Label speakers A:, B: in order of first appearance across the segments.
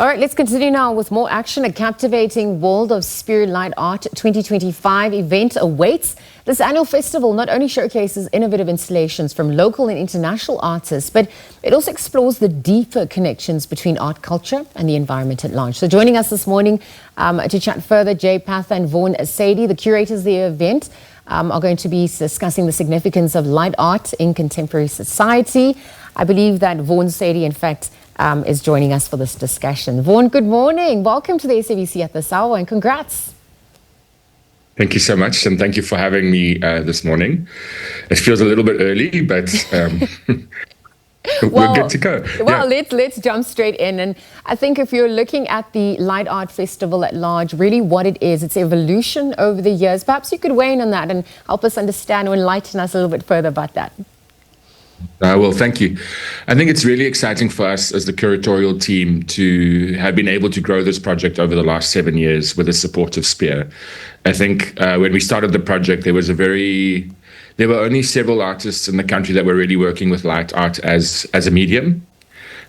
A: All right, let's continue now with more action. A captivating World of Spier Light Art 2025 event awaits. This annual festival not only showcases innovative installations from local and international artists, but it also explores the deeper connections between art culture and the environment at large. So joining us this morning to chat further, Jay Patha and Vaughn Sadie, the curators of the event, are going to be discussing the significance of light art in contemporary society. I believe that Vaughn Sadie, in fact, is joining us for this discussion. Vaughn, good morning. Welcome to the SABC at this hour and congrats.
B: Thank you so much, and thank you for having me this morning. It feels a little bit early, but we're good to go.
A: Well, yeah. Let's jump straight in. And I think if you're looking at the Light Art Festival at large, really what it is, it's evolution over the years. Perhaps you could weigh in on that and help us understand or enlighten us a little bit further about that.
B: Well, thank you. I think it's really exciting for us as the curatorial team to have been able to grow this project over the last 7 years with the support of Spier. I think when we started the project, there were only several artists in the country that were really working with light art as a medium.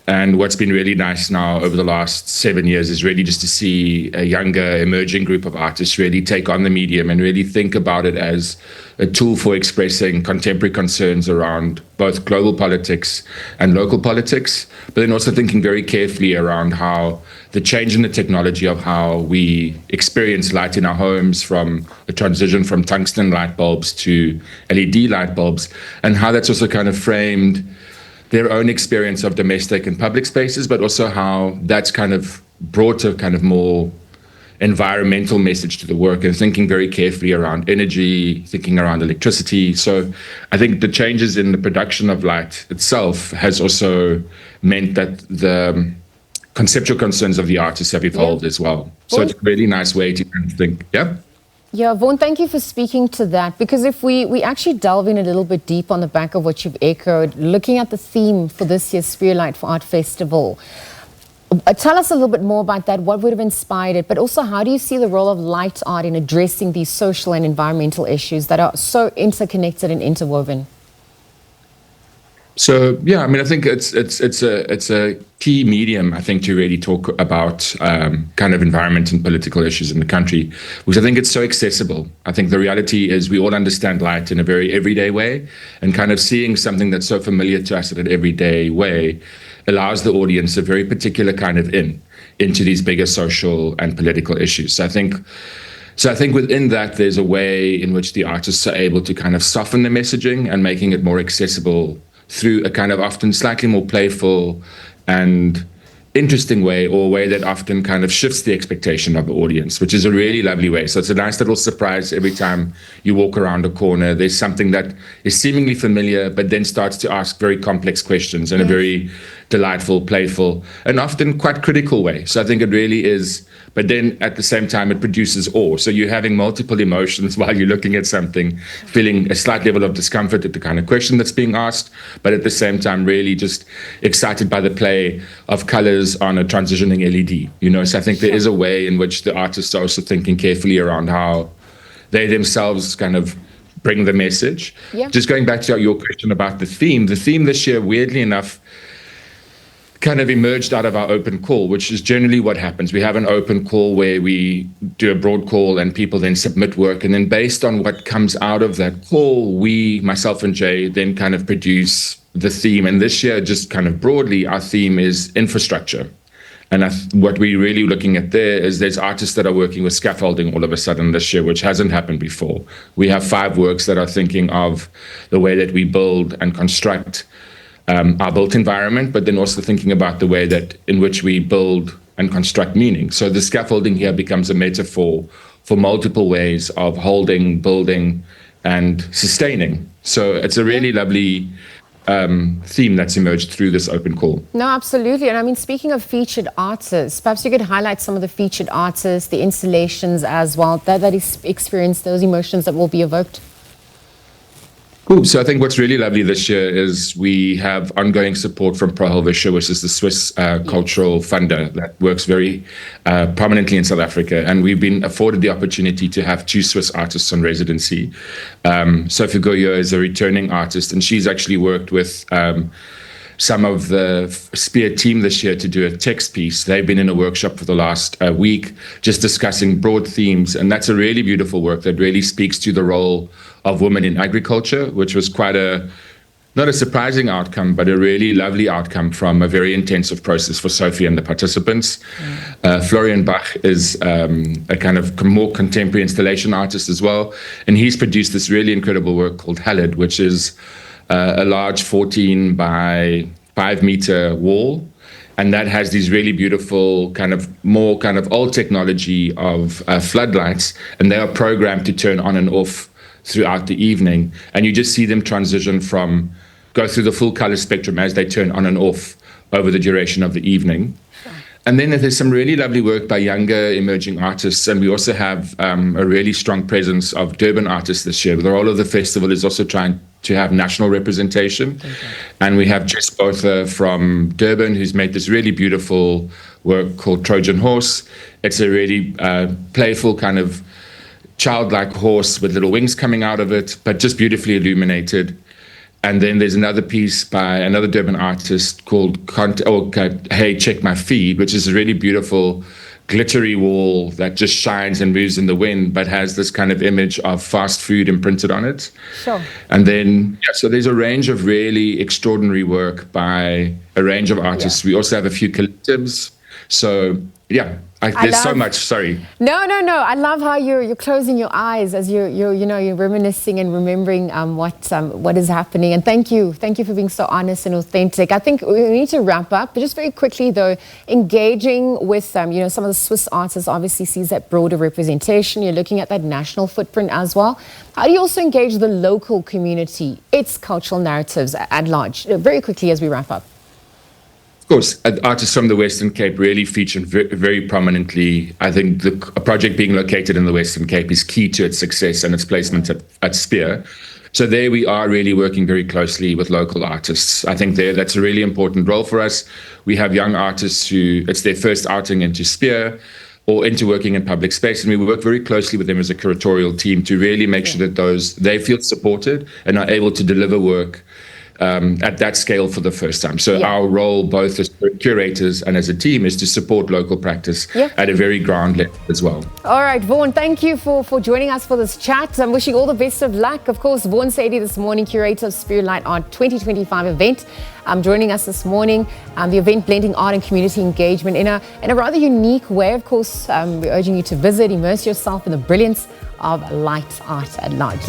B: And what's been really nice now over the last 7 years is really just to see a younger emerging group of artists really take on the medium and really think about it as a tool for expressing contemporary concerns around both global politics and local politics, but then also thinking very carefully around how the change in the technology of how we experience light in our homes, from the transition from tungsten light bulbs to LED light bulbs, and how that's also kind of framed their own experience of domestic and public spaces, but also how that's kind of brought a kind of more environmental message to the work, and thinking very carefully around energy, thinking around electricity. So I think the changes in the production of light itself has also meant that the conceptual concerns of the artists have evolved as well. So it's a really nice way to kind of think,
A: Yeah, Vaughn, thank you for speaking to that, because if we actually delve in a little bit deep on the back of what you've echoed, looking at the theme for this year's Spier Light Art Festival, tell us a little bit more about that, what would have inspired it, but also how do you see the role of light art in addressing these social and environmental issues that are so interconnected and interwoven?
B: So yeah, I mean, I think it's a key medium, I think, to really talk about kind of environment and political issues in the country, which I think it's so accessible. I think the reality is we all understand light in a very everyday way, and kind of seeing something that's so familiar to us in an everyday way allows the audience a very particular kind of into these bigger social and political issues. So I think within that, there's a way in which the artists are able to kind of soften the messaging and making it more accessible through a kind of often slightly more playful and interesting way, or a way that often kind of shifts the expectation of the audience, which is a really lovely way. So it's a nice little surprise every time you walk around a corner. There's something that is seemingly familiar, but then starts to ask very complex questions in a very delightful, playful, and often quite critical way. So I think it really is, but then at the same time, it produces awe. So you're having multiple emotions while you're looking at something, feeling a slight level of discomfort at the kind of question that's being asked, but at the same time, really just excited by the play of colors on a transitioning LED, you know? So I think there is a way in which the artists are also thinking carefully around how they themselves kind of bring the message. Yeah. Just going back to your question about the theme this year, weirdly enough, kind of emerged out of our open call, which is generally what happens. We have an open call where we do a broad call and people then submit work. And then based on what comes out of that call, myself and Jay, then kind of produce the theme. And this year, just kind of broadly, our theme is infrastructure. And what we're really looking at there is there's artists that are working with scaffolding all of a sudden this year, which hasn't happened before. We have 5 works that are thinking of the way that we build and construct our built environment, but then also thinking about the way that in which we build and construct meaning. So the scaffolding here becomes a metaphor for multiple ways of holding, building, and sustaining. So it's a really lovely theme that's emerged through this open call.
A: No, absolutely. And I mean, speaking of featured artists, perhaps you could highlight some of the featured artists, the installations as well, that experience those emotions that will be evoked.
B: Cool. So I think what's really lovely this year is we have ongoing support from Prohelvische, which is the Swiss cultural funder that works very prominently in South Africa. And we've been afforded the opportunity to have 2 Swiss artists on residency. Sophie Goyer is a returning artist, and she's actually worked with some of the Spier team this year to do a text piece. They've been in a workshop for the last week, just discussing broad themes. And that's a really beautiful work that really speaks to the role of women in agriculture, which was quite not a surprising outcome, but a really lovely outcome from a very intensive process for Sophie and the participants. Florian Bach is a kind of more contemporary installation artist as well. And he's produced this really incredible work called Halid, which is a large 14 by 5 meter wall. And that has these really beautiful more old technology of floodlights. And they are programmed to turn on and off throughout the evening, and you just see them go through the full color spectrum as they turn on and off over the duration of the evening. And then there's some really lovely work by younger emerging artists, and we also have a really strong presence of Durban artists this year. The role of the festival is also trying to have national representation. And we have Jess Botha from Durban, who's made this really beautiful work called Trojan Horse. It's a really playful kind of childlike horse with little wings coming out of it, but just beautifully illuminated. And then there's another piece by another Durban artist called Hey, Check My Feed, which is a really beautiful glittery wall that just shines and moves in the wind, but has this kind of image of fast food imprinted on it.
A: Sure.
B: And then, so there's a range of really extraordinary work by a range of artists. We also have a few collectives. So, there's so much. Sorry.
A: No. I love how you're closing your eyes as you're reminiscing and remembering what is happening. And thank you for being so honest and authentic. I think we need to wrap up, but just very quickly though, engaging with some of the Swiss artists obviously sees that broader representation. You're looking at that national footprint as well. How do you also engage the local community, its cultural narratives at large? Very quickly as we wrap up.
B: Of course, artists from the Western Cape really feature very prominently. I think a project being located in the Western Cape is key to its success and its placement at Spier. So there we are really working very closely with local artists. I think that's a really important role for us. We have young artists who it's their first outing into Spier or into working in public space, and we work very closely with them as a curatorial team to really make sure that they feel supported and are able to deliver work at that scale for the first time. So our role, both as curators and as a team, is to support local practice at a very ground level as well.
A: All right, Vaughn, thank you for joining us for this chat. I'm wishing all the best of luck. Of course, Vaughn Sadie this morning, curator of Spier Light Art 2025 event. Joining us this morning, the event blending art and community engagement in a rather unique way. Of course, we're urging you to visit, immerse yourself in the brilliance of light art at large.